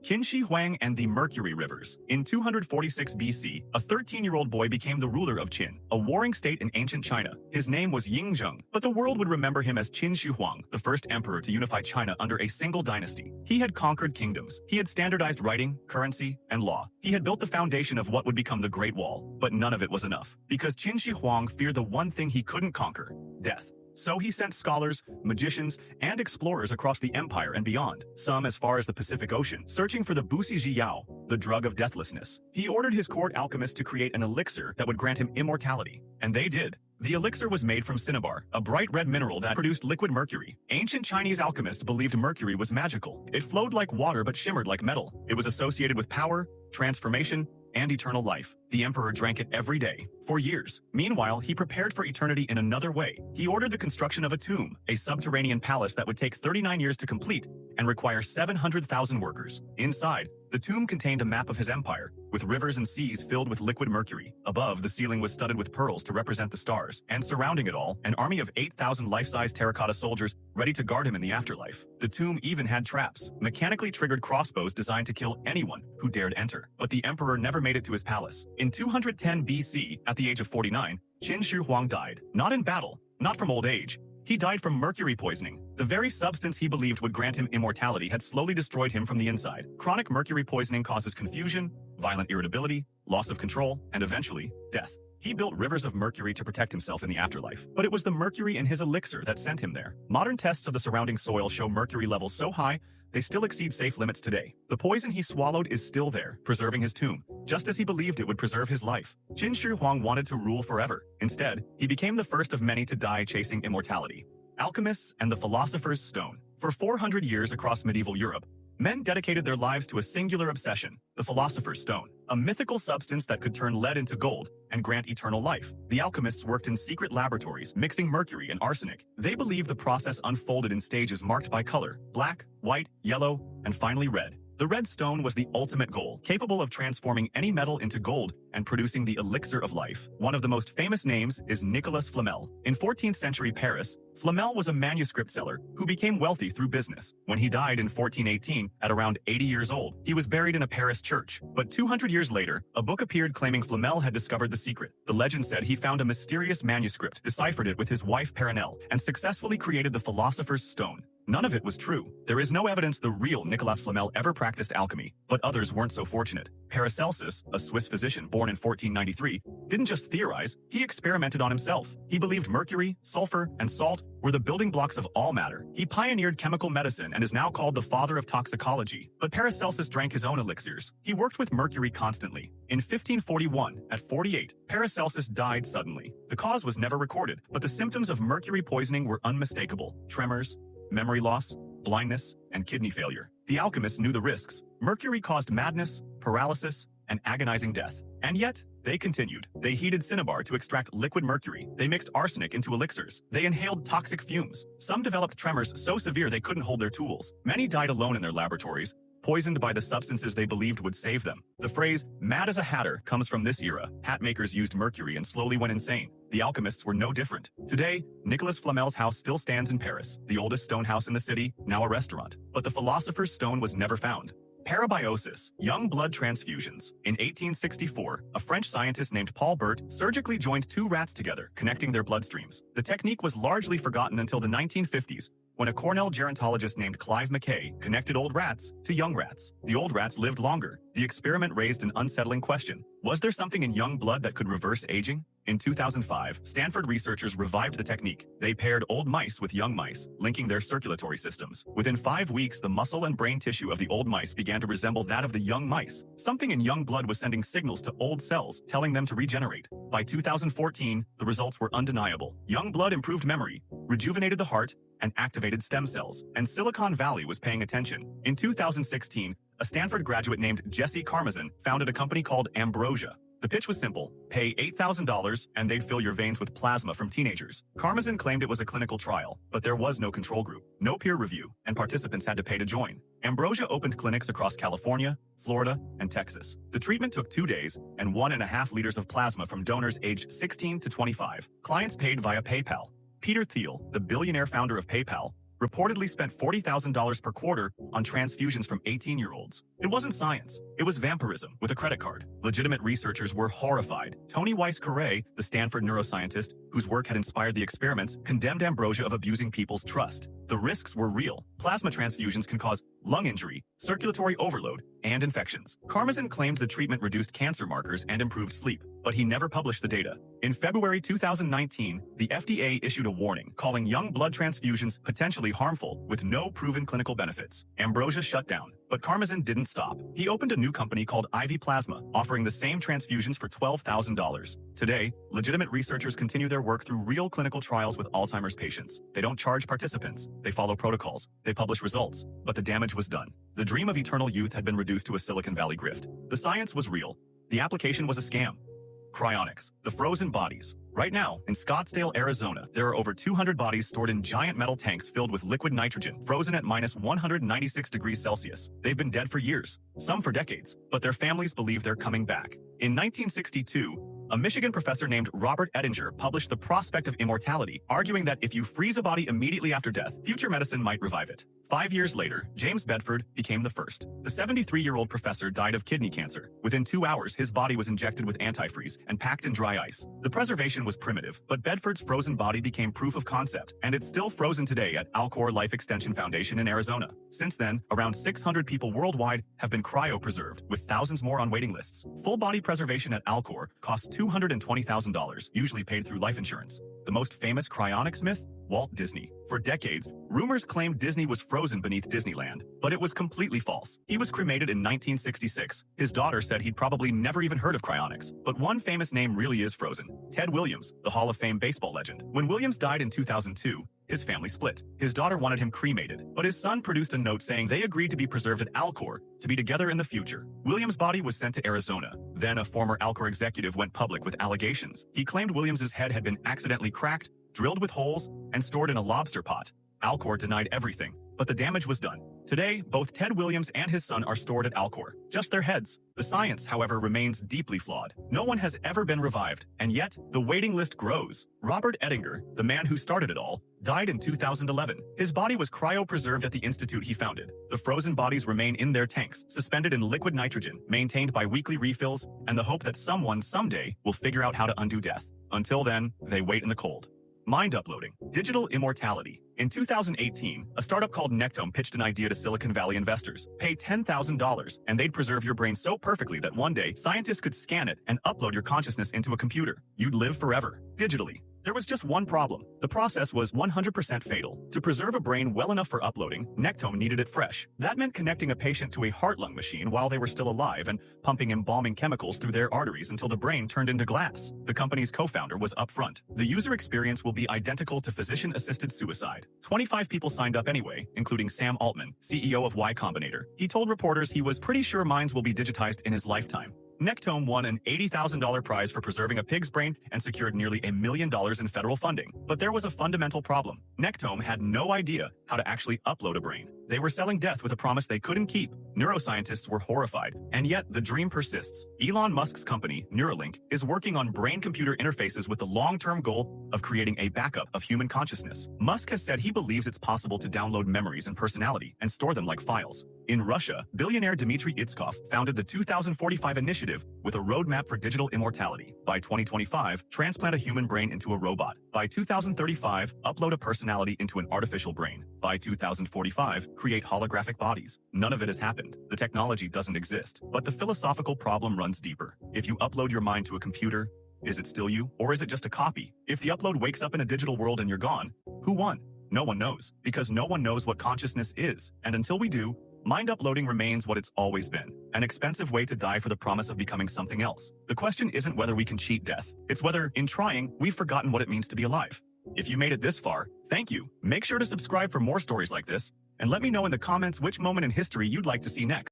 Qin Shi Huang and the Mercury Rivers. In 246 BC, a 13-year-old boy became the ruler of Qin, a warring state in ancient China. His name was Yingzheng, but the world would remember him as Qin Shi Huang, the first emperor to unify China under a single dynasty. He had conquered kingdoms. He had standardized writing, currency, and law. He had built the foundation of what would become the Great Wall. But none of it was enough, because Qin Shi Huang feared the one thing he couldn't conquer: death. So he sent scholars, magicians, and explorers across the empire and beyond, some as far as the Pacific Ocean, searching for the Busi Yao, the drug of deathlessness. He ordered his court alchemists to create an elixir that would grant him immortality. And they did. The elixir was made from cinnabar, a bright red mineral that produced liquid mercury. Ancient Chinese alchemists believed mercury was magical. It flowed like water but shimmered like metal. It was associated with power, transformation, and eternal life. The emperor drank it every day, for years. Meanwhile, he prepared for eternity in another way. He ordered the construction of a tomb, a subterranean palace that would take 39 years to complete and require 700,000 workers. Inside, the tomb contained a map of his empire, with rivers and seas filled with liquid mercury. Above, the ceiling was studded with pearls to represent the stars, and surrounding it all, an army of 8,000 life-size terracotta soldiers ready to guard him in the afterlife. The tomb even had traps, mechanically triggered crossbows designed to kill anyone who dared enter. But the emperor never made it to his palace. In 210 BC, at the age of 49, Qin Shi Huang died. Not in battle, not from old age. He died from mercury poisoning. The very substance he believed would grant him immortality had slowly destroyed him from the inside. Chronic mercury poisoning causes confusion, violent irritability, loss of control, and eventually, death. He built rivers of mercury to protect himself in the afterlife, but it was the mercury in his elixir that sent him there. Modern tests of the surrounding soil show mercury levels so high, they still exceed safe limits today. The poison he swallowed is still there, preserving his tomb, just as he believed it would preserve his life. Qin Shi Huang wanted to rule forever. Instead, he became the first of many to die chasing immortality. Alchemists and the Philosopher's Stone. For 400 years across medieval Europe, men dedicated their lives to a singular obsession: the Philosopher's Stone, a mythical substance that could turn lead into gold and grant eternal life. The alchemists worked in secret laboratories, mixing mercury and arsenic. They believed the process unfolded in stages marked by color: black, white, yellow, and finally red. The red stone was the ultimate goal, capable of transforming any metal into gold and producing the elixir of life. One of the most famous names is Nicolas Flamel. In 14th century Paris, Flamel was a manuscript seller who became wealthy through business. When he died in 1418, at around 80 years old, he was buried in a Paris church. But 200 years later, a book appeared claiming Flamel had discovered the secret. The legend said he found a mysterious manuscript, deciphered it with his wife Perenelle, and successfully created the Philosopher's Stone. None of it was true. There is no evidence the real Nicolas Flamel ever practiced alchemy, but others weren't so fortunate. Paracelsus, a Swiss physician born in 1493, didn't just theorize, he experimented on himself. He believed mercury, sulfur, and salt were the building blocks of all matter. He pioneered chemical medicine and is now called the father of toxicology. But Paracelsus drank his own elixirs. He worked with mercury constantly. In 1541, at 48, Paracelsus died suddenly. The cause was never recorded, but the symptoms of mercury poisoning were unmistakable: tremors, memory loss, blindness, and kidney failure. The alchemists knew the risks. Mercury caused madness, paralysis, and agonizing death. And yet, they continued. They heated cinnabar to extract liquid mercury. They mixed arsenic into elixirs. They inhaled toxic fumes. Some developed tremors so severe they couldn't hold their tools. Many died alone in their laboratories, poisoned by the substances they believed would save them. The phrase, "mad as a hatter," comes from this era. Hat makers used mercury and slowly went insane. The alchemists were no different. Today, Nicolas Flamel's house still stands in Paris, the oldest stone house in the city, now a restaurant. But the Philosopher's Stone was never found. Parabiosis, young blood transfusions. In 1864, a French scientist named Paul Bert surgically joined two rats together, connecting their bloodstreams. The technique was largely forgotten until the 1950s, when a Cornell gerontologist named Clive Mackay connected old rats to young rats. The old rats lived longer. The experiment raised an unsettling question: was there something in young blood that could reverse aging? In 2005, Stanford researchers revived the technique. They paired old mice with young mice, linking their circulatory systems. Within 5 weeks, the muscle and brain tissue of the old mice began to resemble that of the young mice. Something in young blood was sending signals to old cells, telling them to regenerate. By 2014, the results were undeniable. Young blood improved memory, rejuvenated the heart, and activated stem cells. And Silicon Valley was paying attention. In 2016, a Stanford graduate named Jesse Karmazin founded a company called Ambrosia. The pitch was simple: pay $8,000 and they'd fill your veins with plasma from teenagers. Karmazin claimed it was a clinical trial, but there was no control group, no peer review, and participants had to pay to join. Ambrosia opened clinics across California, Florida, and Texas. The treatment took 2 days and 1.5 liters of plasma from donors aged 16 to 25. Clients paid via PayPal. Peter Thiel, the billionaire founder of PayPal, reportedly spent $40,000 per quarter on transfusions from 18-year-olds. It wasn't science. It was vampirism with a credit card. Legitimate researchers were horrified. Tony Weiss-Correa, the Stanford neuroscientist whose work had inspired the experiments, condemned Ambrosia of abusing people's trust. The risks were real. Plasma transfusions can cause lung injury, circulatory overload, and infections. Karmazin claimed the treatment reduced cancer markers and improved sleep, but he never published the data. In February 2019, the FDA issued a warning, calling young blood transfusions potentially harmful with no proven clinical benefits. Ambrosia shut down, but Karmazin didn't stop. He opened a new company called IV Plasma, offering the same transfusions for $12,000. Today, legitimate researchers continue their work through real clinical trials with Alzheimer's patients. They don't charge participants. They follow protocols. They publish results. But the damage was done. The dream of eternal youth had been reduced to a Silicon Valley grift. The science was real. The application was a scam. Cryonics, the frozen bodies. Right now, in Scottsdale, Arizona, there are over 200 bodies stored in giant metal tanks filled with liquid nitrogen, frozen at minus 196 degrees Celsius. They've been dead for years, some for decades, but their families believe they're coming back. In 1962, a Michigan professor named Robert Ettinger published The Prospect of Immortality, arguing that if you freeze a body immediately after death, future medicine might revive it. 5 years later, James Bedford became the first. The 73-year-old professor died of kidney cancer. Within 2 hours, his body was injected with antifreeze and packed in dry ice. The preservation was primitive, but Bedford's frozen body became proof of concept, and it's still frozen today at Alcor Life Extension Foundation in Arizona. Since then, around 600 people worldwide have been cryopreserved, with thousands more on waiting lists. Full body preservation at Alcor costs $220,000, usually paid through life insurance. The most famous cryonics myth? Walt Disney. For decades, rumors claimed Disney was frozen beneath Disneyland, but it was completely false. He was cremated in 1966. His daughter said he'd probably never even heard of cryonics, but one famous name really is frozen. Ted Williams, the Hall of Fame baseball legend. When Williams died in 2002, his family split. His daughter wanted him cremated, but his son produced a note saying they agreed to be preserved at Alcor to be together in the future. Williams' body was sent to Arizona. Then a former Alcor executive went public with allegations. He claimed Williams' head had been accidentally cracked, drilled with holes, and stored in a lobster pot. Alcor denied everything, but the damage was done. Today, both Ted Williams and his son are stored at Alcor, just their heads. The science, however, remains deeply flawed. No one has ever been revived, and yet the waiting list grows. Robert Ettinger, the man who started it all, died in 2011. His body was cryopreserved at the institute he founded. The frozen bodies remain in their tanks, suspended in liquid nitrogen, maintained by weekly refills, and the hope that someone someday will figure out how to undo death. Until then, they wait in the cold. Mind uploading. Digital immortality. In 2018, a startup called Nectome pitched an idea to Silicon Valley investors. Pay $10,000, and they'd preserve your brain so perfectly that one day, scientists could scan it and upload your consciousness into a computer. You'd live forever, digitally. There was just one problem. The process was 100% fatal. To preserve a brain well enough for uploading, Nectome needed it fresh. That meant connecting a patient to a heart-lung machine while they were still alive and pumping embalming chemicals through their arteries until the brain turned into glass. The company's co-founder was upfront. The user experience will be identical to physician-assisted suicide. 25 people signed up anyway, including Sam Altman, CEO of Y Combinator. He told reporters he was pretty sure minds will be digitized in his lifetime. Nectome won an $80,000 prize for preserving a pig's brain and secured nearly $1 million in federal funding. But there was a fundamental problem. Nectome had no idea how to actually upload a brain. They were selling death with a promise they couldn't keep. Neuroscientists were horrified, and yet the dream persists. Elon Musk's company, Neuralink, is working on brain-computer interfaces with the long-term goal of creating a backup of human consciousness. Musk has said he believes it's possible to download memories and personality and store them like files. In Russia, billionaire Dmitry Itskov founded the 2045 Initiative with a roadmap for digital immortality. By 2025, transplant a human brain into a robot. By 2035, upload a personality into an artificial brain. By 2045, create holographic bodies. None of it has happened. The technology doesn't exist. But the philosophical problem runs deeper. If you upload your mind to a computer, is it still you, or is it just a copy? If the upload wakes up in a digital world and you're gone, who won? No one knows, because no one knows what consciousness is. And until we do, mind uploading remains what it's always been, an expensive way to die for the promise of becoming something else. The question isn't whether we can cheat death. It's whether, in trying, we've forgotten what it means to be alive. If you made it this far, thank you. Make sure to subscribe for more stories like this, and let me know in the comments which moment in history you'd like to see next.